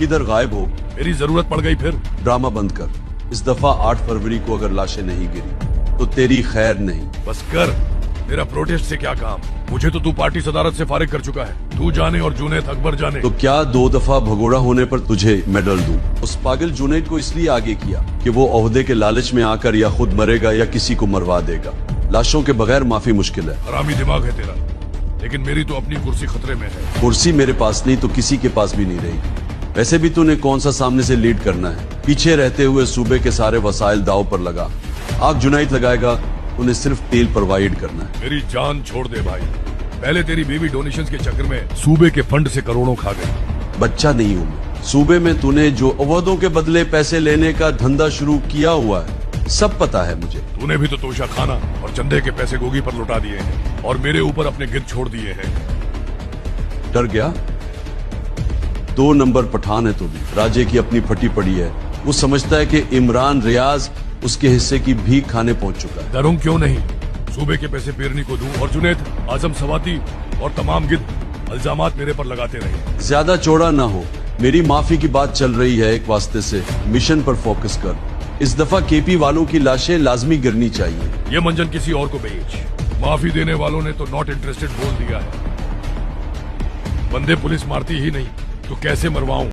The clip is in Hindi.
किधर गायब हो? मेरी जरूरत पड़ गई फिर? ड्रामा बंद कर। इस दफा 8 फरवरी को अगर लाशें नहीं गिरी तो तेरी खैर नहीं। बस कर, मेरा प्रोटेस्ट से क्या काम? मुझे तो तू पार्टी सदारत से फारिग कर चुका है। तू जाने और जुनैद अकबर जाने। तो क्या 2 दफा भगोड़ा होने पर तुझे मेडल दूं? उस पागल जुनैद को इसलिए आगे किया कि वो ओहदे के लालच में आकर या खुद मरेगा या किसी को मरवा देगा। लाशों के बगैर माफी मुश्किल है। हरामी दिमाग है तेरा, लेकिन मेरी तो अपनी कुर्सी खतरे में है। कुर्सी मेरे पास नहीं तो किसी के पास भी नहीं रही। वैसे भी तूने कौन सा सामने से लीड करना है? पीछे रहते हुए सूबे के सारे वसाइल दाव पर लगा। आग जुनैद लगाएगा, उन्हें सिर्फ तेल प्रोवाइड करना है। मेरी जान छोड़ दे भाई। पहले तेरी बेबी डोनेशंस के चक्कर में सूबे के फंड से करोड़ों खा गई। बच्चा नहीं हूं मैं। सूबे में तूने जो अवधों के बदले पैसे लेने का धंधा शुरू किया हुआ है, सब पता है मुझे। तूने भी तो तोशा खाना और चंदे के पैसे गोगी पर लुटा दिए हैं और मेरे ऊपर अपने गिद्ध छोड़ दिए हैं। डर गया? 2 नंबर पठान है तू भी। राजे की अपनी फटी पड़ी है। वो समझता है कि इमरान रियाज उसके हिस्से की भीख खाने पहुंच चुका है। डरूं क्यों नहीं? सूबे के पैसे पेरनी को दूं और जुनैद, आजम सवाती और तमाम गिद्ध इल्जामात मेरे पर लगाते रहे। ज्यादा चौड़ा ना हो। मेरी माफी की बात चल रही है, एक वास्ते से मिशन पर फोकस कर। इस दफा केपी वालों की लाशें लाजमी गिरनी चाहिए। ये मंजन किसी और को भेज। माफी देने वालों ने तो नॉट इंटरेस्टेड बोल दिया है। बंदे पुलिस मारती ही नहीं तो कैसे मरवाऊं?